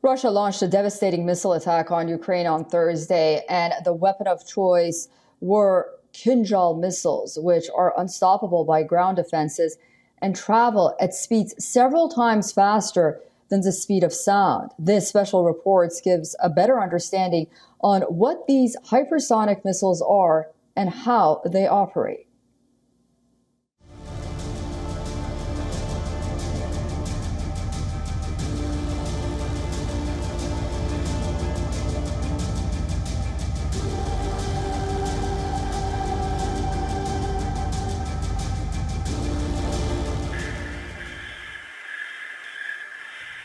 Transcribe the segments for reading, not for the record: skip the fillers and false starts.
Russia launched a devastating missile attack on Ukraine on Thursday, and the weapon of choice were Kinzhal missiles, which are unstoppable by ground defenses and travel at speeds several times faster than the speed of sound. This special report gives a better understanding on what these hypersonic missiles are and how they operate.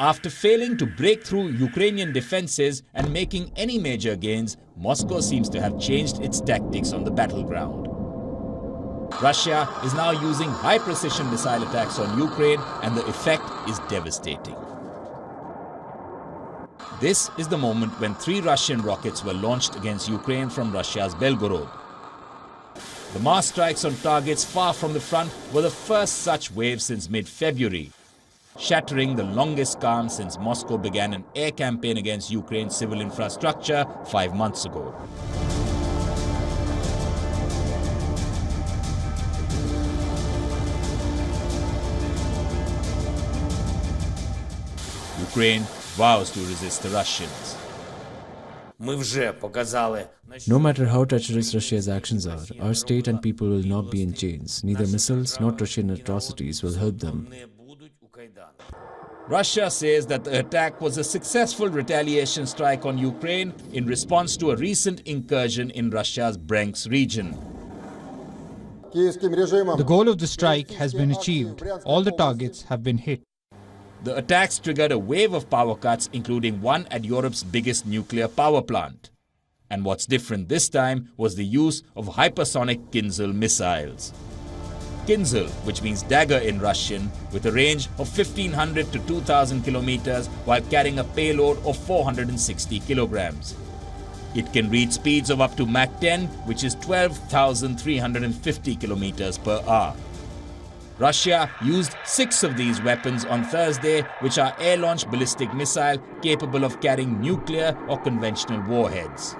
After failing to break through Ukrainian defenses and making any major gains, Moscow seems to have changed its tactics on the battleground. Russia is now using high-precision missile attacks on Ukraine, and the effect is devastating. This is the moment when 3 Russian rockets were launched against Ukraine from Russia's Belgorod. The mass strikes on targets far from the front were the first such wave since mid-February, shattering the longest calm since Moscow began an air campaign against Ukraine's civil infrastructure 5 months ago. Ukraine vows to resist the Russians. No matter how treacherous Russia's actions are, our state and people will not be in chains. Neither missiles nor Russian atrocities will help them. Russia says that the attack was a successful retaliation strike on Ukraine in response to a recent incursion in Russia's Bryansk region. The goal of the strike has been achieved. All the targets have been hit. The attacks triggered a wave of power cuts, including one at Europe's biggest nuclear power plant. And what's different this time was the use of hypersonic Kinzhal missiles. Kinzhal, which means dagger in Russian, with a range of 1,500 to 2,000 kilometers while carrying a payload of 460 kilograms. It can reach speeds of up to Mach 10, which is 12,350 kilometers per hour. Russia used 6 of these weapons on Thursday, which are air-launched ballistic missiles capable of carrying nuclear or conventional warheads.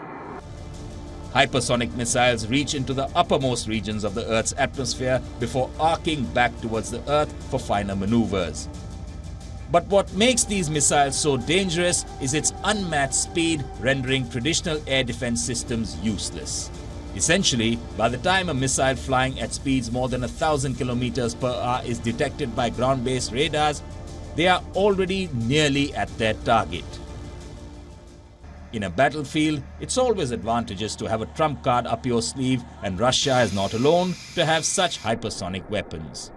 Hypersonic missiles reach into the uppermost regions of the Earth's atmosphere before arcing back towards the Earth for finer maneuvers. But what makes these missiles so dangerous is its unmatched speed, rendering traditional air defense systems useless. Essentially, by the time a missile flying at speeds more than 1,000 kilometers per hour is detected by ground-based radars, they are already nearly at their target. In a battlefield, it's always advantageous to have a trump card up your sleeve, and Russia is not alone to have such hypersonic weapons.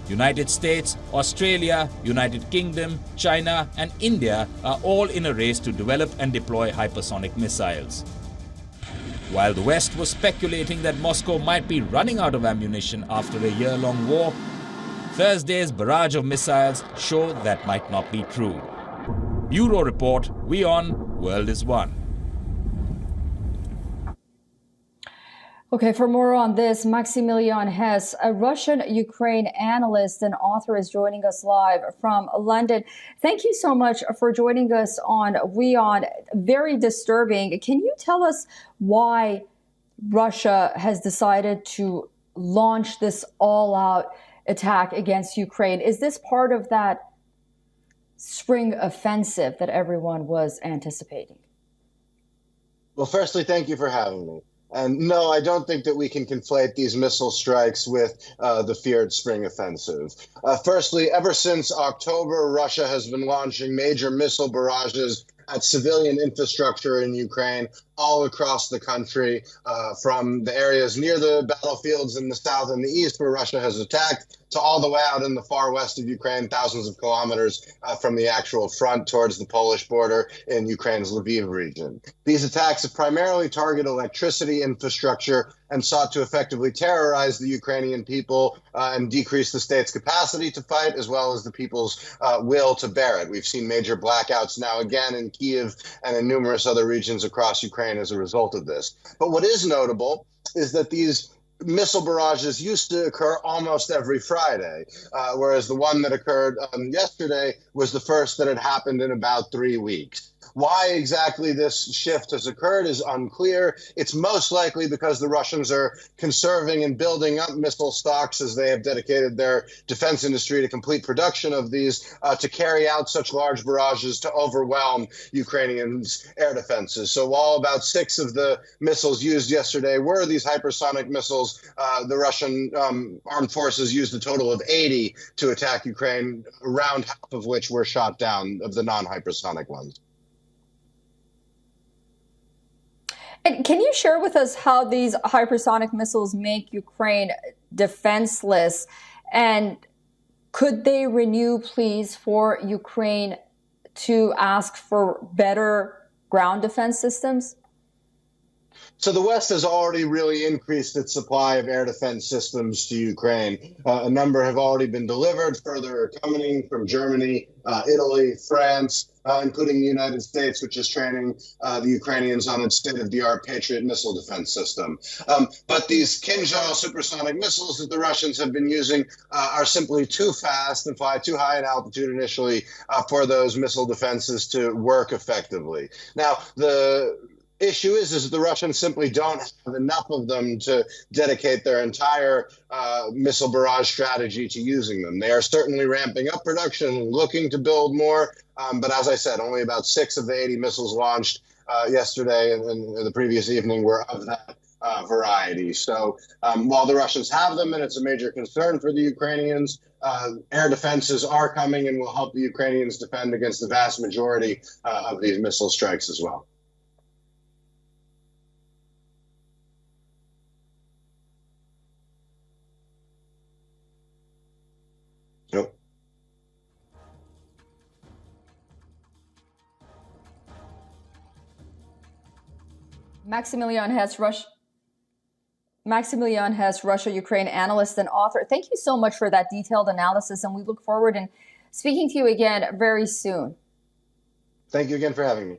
United States, Australia, United Kingdom, China and India are all in a race to develop and deploy hypersonic missiles. While the West was speculating that Moscow might be running out of ammunition after a year-long war, Thursday's barrage of missiles show that might not be true. Bureau Report, WION, World is One. Okay, for more on this, Maximilian Hess, a Russian-Ukraine analyst and author, is joining us live from London. Thank you so much for joining us on WION. Very disturbing. Can you tell us why Russia has decided to launch this all-out attack against Ukraine? Is this part of that spring offensive that everyone was anticipating? Well, firstly, thank you for having me. And no, I don't think that we can conflate these missile strikes with the feared spring offensive. Firstly, ever since October, Russia has been launching major missile barrages at civilian infrastructure in Ukraine all across the country, from the areas near the battlefields in the south and the east where Russia has attacked, to all the way out in the far west of Ukraine, thousands of kilometers from the actual front towards the Polish border in Ukraine's Lviv region. These attacks have primarily targeted electricity infrastructure and sought to effectively terrorize the Ukrainian people and decrease the state's capacity to fight, as well as the people's will to bear it. We've seen major blackouts now again in Kyiv and in numerous other regions across Ukraine as a result of this. But what is notable is that these missile barrages used to occur almost every Friday, whereas the one that occurred yesterday was the first that had happened in about 3 weeks. Why exactly this shift has occurred is unclear. It's most likely because the Russians are conserving and building up missile stocks as they have dedicated their defense industry to complete production of these to carry out such large barrages to overwhelm Ukrainians' air defenses. So while about 6 of the missiles used yesterday were these hypersonic missiles, the Russian armed forces used a total of 80 to attack Ukraine, around half of which were shot down of the non-hypersonic ones. And can you share with us how these hypersonic missiles make Ukraine defenseless? And could they renew pleas for Ukraine to ask for better ground defense systems? So the West has already really increased its supply of air defense systems to Ukraine. A number have already been delivered, further coming from Germany, Italy, France, including the United States, which is training the Ukrainians on its state-of-the-art Patriot missile defense system. But these Kinzhal supersonic missiles that the Russians have been using are simply too fast and fly too high in altitude initially for those missile defenses to work effectively. Now, the issue is that the Russians simply don't have enough of them to dedicate their entire missile barrage strategy to using them. They are certainly ramping up production, looking to build more, but as I said, only about 6 of the 80 missiles launched yesterday and the previous evening were of that variety. So while the Russians have them, and it's a major concern for the Ukrainians, air defenses are coming and will help the Ukrainians defend against the vast majority of these missile strikes as well. Yep. Maximilian Hess, Russia-Ukraine analyst and author. Thank you so much for that detailed analysis, and we look forward to speaking to you again very soon. Thank you again for having me.